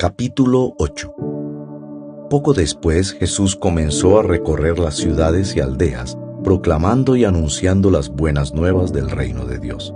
Capítulo 8. Poco después Jesús comenzó a recorrer las ciudades y aldeas, proclamando y anunciando las buenas nuevas del reino de Dios.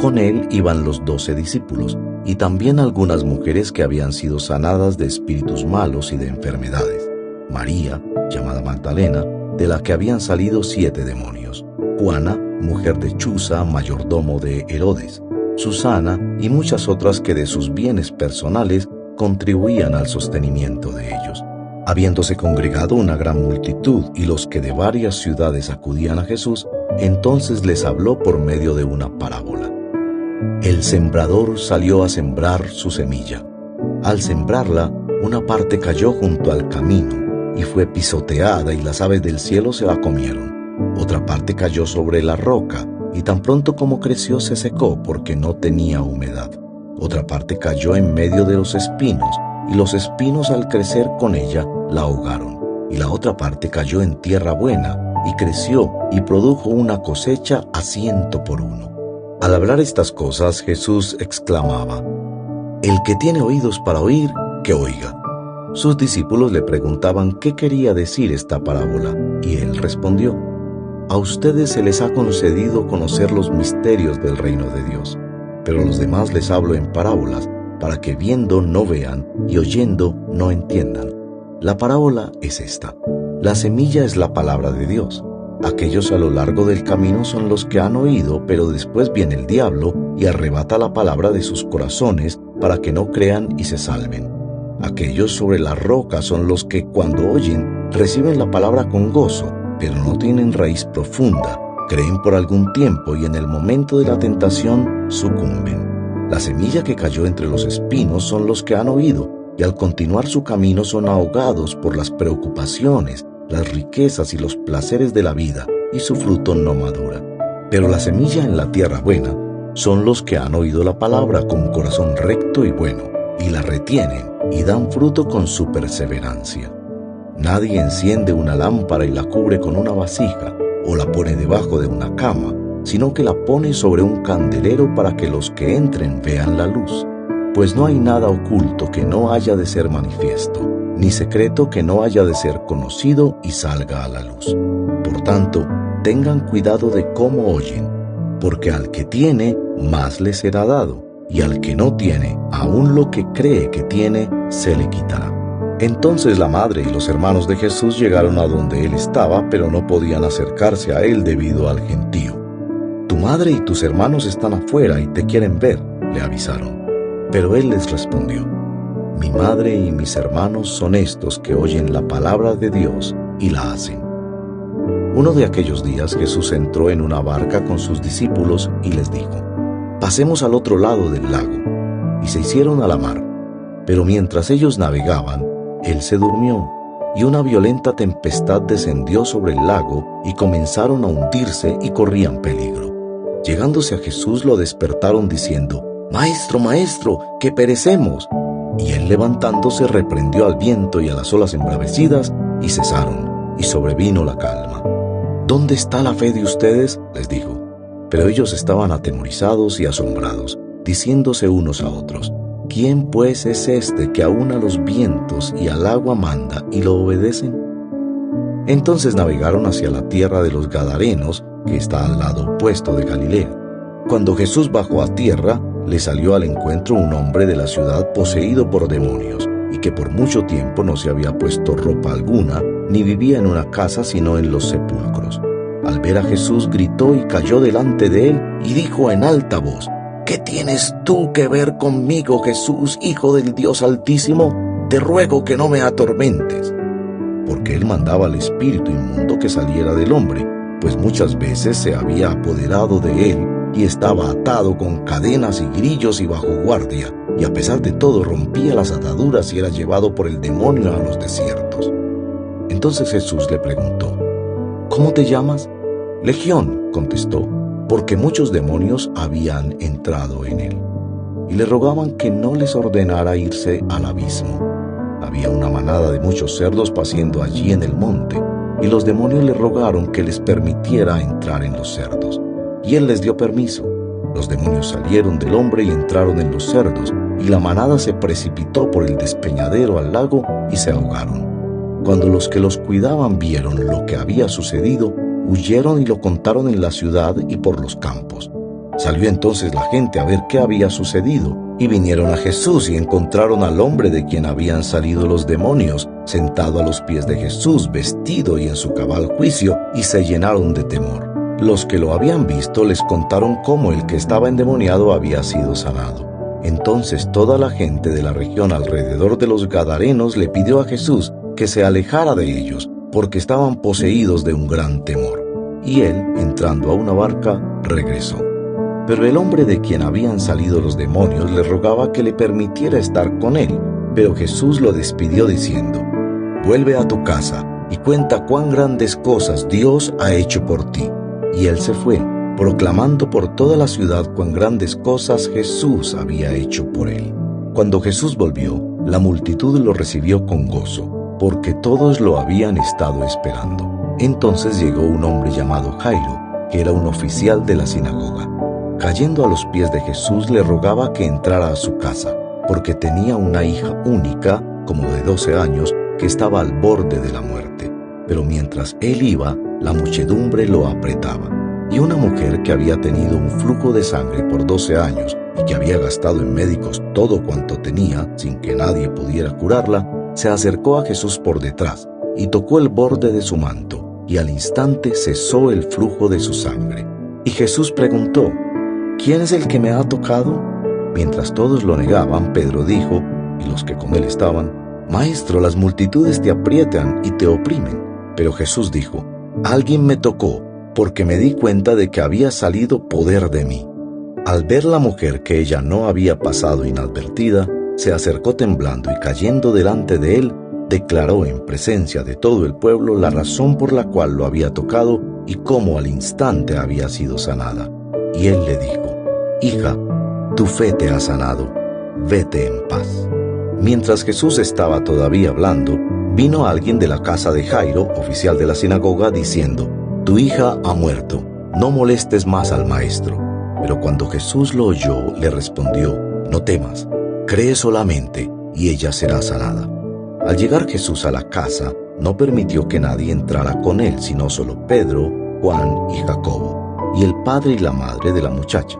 Con él iban los 12 discípulos, y también algunas mujeres que habían sido sanadas de espíritus malos y de enfermedades. María, llamada Magdalena, de la que habían salido 7 demonios. Juana, mujer de Chuza, mayordomo de Herodes. Susana y muchas otras que de sus bienes personales contribuían al sostenimiento de ellos. Habiéndose congregado una gran multitud y los que de varias ciudades acudían a Jesús, entonces les habló por medio de una parábola. El sembrador salió a sembrar su semilla. Al sembrarla, una parte cayó junto al camino y fue pisoteada y las aves del cielo se la comieron. Otra parte cayó sobre la roca y tan pronto como creció se secó porque no tenía humedad. Otra parte cayó en medio de los espinos, y los espinos al crecer con ella la ahogaron. Y la otra parte cayó en tierra buena, y creció y produjo una cosecha a 100 por 1. Al hablar estas cosas, Jesús exclamaba: «El que tiene oídos para oír, que oiga». Sus discípulos le preguntaban qué quería decir esta parábola, y él respondió: «A ustedes se les ha concedido conocer los misterios del reino de Dios, pero a los demás les hablo en parábolas, para que viendo no vean y oyendo no entiendan». La parábola es esta: la semilla es la palabra de Dios. Aquellos a lo largo del camino son los que han oído, pero después viene el diablo y arrebata la palabra de sus corazones para que no crean y se salven. Aquellos sobre la roca son los que, cuando oyen, reciben la palabra con gozo, pero no tienen raíz profunda, creen por algún tiempo y en el momento de la tentación sucumben. La semilla que cayó entre los espinos son los que han oído, y al continuar su camino son ahogados por las preocupaciones, las riquezas y los placeres de la vida, y su fruto no madura. Pero la semilla en la tierra buena son los que han oído la palabra con corazón recto y bueno, y la retienen y dan fruto con su perseverancia. Nadie enciende una lámpara y la cubre con una vasija, o la pone debajo de una cama, sino que la pone sobre un candelero para que los que entren vean la luz. Pues no hay nada oculto que no haya de ser manifiesto, ni secreto que no haya de ser conocido y salga a la luz. Por tanto, tengan cuidado de cómo oyen, porque al que tiene, más le será dado, y al que no tiene, aun lo que cree que tiene, se le quitará. Entonces la madre y los hermanos de Jesús llegaron a donde él estaba, pero no podían acercarse a él debido al gentío. «Tu madre y tus hermanos están afuera y te quieren ver», le avisaron. Pero él les respondió: «Mi madre y mis hermanos son estos que oyen la palabra de Dios y la hacen». Uno de aquellos días Jesús entró en una barca con sus discípulos y les dijo: «Pasemos al otro lado del lago». Y se hicieron a la mar. Pero mientras ellos navegaban, él se durmió, y una violenta tempestad descendió sobre el lago, y comenzaron a hundirse y corrían peligro. Llegándose a Jesús lo despertaron diciendo: «Maestro, maestro, que perecemos». Y él levantándose reprendió al viento y a las olas embravecidas, y cesaron, y sobrevino la calma. «¿Dónde está la fe de ustedes?», les dijo. Pero ellos estaban atemorizados y asombrados, diciéndose unos a otros: «¿Quién pues es este que aún a los vientos y al agua manda y lo obedecen?». Entonces navegaron hacia la tierra de los Gadarenos, que está al lado opuesto de Galilea. Cuando Jesús bajó a tierra, le salió al encuentro un hombre de la ciudad poseído por demonios, y que por mucho tiempo no se había puesto ropa alguna, ni vivía en una casa sino en los sepulcros. Al ver a Jesús gritó y cayó delante de él, y dijo en alta voz: «¿Qué tienes tú que ver conmigo, Jesús, Hijo del Dios Altísimo? Te ruego que no me atormentes». Porque él mandaba al espíritu inmundo que saliera del hombre, pues muchas veces se había apoderado de él, y estaba atado con cadenas y grillos y bajo guardia, y a pesar de todo rompía las ataduras y era llevado por el demonio a los desiertos. Entonces Jesús le preguntó: «¿Cómo te llamas?». «Legión», contestó, porque muchos demonios habían entrado en él. Y le rogaban que no les ordenara irse al abismo. Había una manada de muchos cerdos paciendo allí en el monte, y los demonios le rogaron que les permitiera entrar en los cerdos. Y él les dio permiso. Los demonios salieron del hombre y entraron en los cerdos, y la manada se precipitó por el despeñadero al lago y se ahogaron. Cuando los que los cuidaban vieron lo que había sucedido, huyeron y lo contaron en la ciudad y por los campos. Salió entonces la gente a ver qué había sucedido, y vinieron a Jesús y encontraron al hombre de quien habían salido los demonios, sentado a los pies de Jesús, vestido y en su cabal juicio, y se llenaron de temor. Los que lo habían visto les contaron cómo el que estaba endemoniado había sido sanado. Entonces toda la gente de la región alrededor de los Gadarenos le pidió a Jesús que se alejara de ellos, porque estaban poseídos de un gran temor. Y él, entrando a una barca, regresó. Pero el hombre de quien habían salido los demonios le rogaba que le permitiera estar con él, pero Jesús lo despidió diciendo: «Vuelve a tu casa y cuenta cuán grandes cosas Dios ha hecho por ti». Y él se fue, proclamando por toda la ciudad cuán grandes cosas Jesús había hecho por él. Cuando Jesús volvió, la multitud lo recibió con gozo, porque todos lo habían estado esperando. Entonces llegó un hombre llamado Jairo, que era un oficial de la sinagoga. Cayendo a los pies de Jesús, le rogaba que entrara a su casa, porque tenía una hija única, como de 12 años, que estaba al borde de la muerte. Pero mientras él iba, la muchedumbre lo apretaba. Y una mujer que había tenido un flujo de sangre por 12 años y que había gastado en médicos todo cuanto tenía, sin que nadie pudiera curarla, se acercó a Jesús por detrás y tocó el borde de su manto, y al instante cesó el flujo de su sangre. Y Jesús preguntó: «¿Quién es el que me ha tocado?». Mientras todos lo negaban, Pedro dijo, y los que con él estaban: «Maestro, las multitudes te aprietan y te oprimen». Pero Jesús dijo: «Alguien me tocó, porque me di cuenta de que había salido poder de mí». Al ver la mujer que ella no había pasado inadvertida, se acercó temblando y cayendo delante de él, declaró en presencia de todo el pueblo la razón por la cual lo había tocado y cómo al instante había sido sanada. Y él le dijo: «Hija, tu fe te ha sanado, vete en paz». Mientras Jesús estaba todavía hablando, vino alguien de la casa de Jairo, oficial de la sinagoga, diciendo: «Tu hija ha muerto, no molestes más al maestro». Pero cuando Jesús lo oyó, le respondió: «No temas, cree solamente, y ella será sanada». Al llegar Jesús a la casa, no permitió que nadie entrara con él, sino solo Pedro, Juan y Jacobo, y el padre y la madre de la muchacha.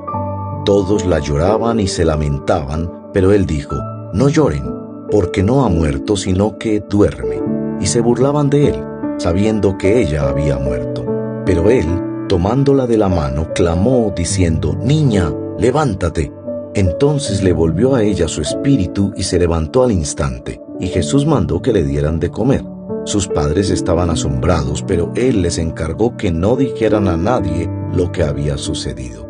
Todos la lloraban y se lamentaban, pero él dijo: «No lloren, porque no ha muerto, sino que duerme». Y se burlaban de él, sabiendo que ella había muerto. Pero él, tomándola de la mano, clamó diciendo: «Niña, levántate». Entonces le volvió a ella su espíritu y se levantó al instante, y Jesús mandó que le dieran de comer. Sus padres estaban asombrados, pero él les encargó que no dijeran a nadie lo que había sucedido.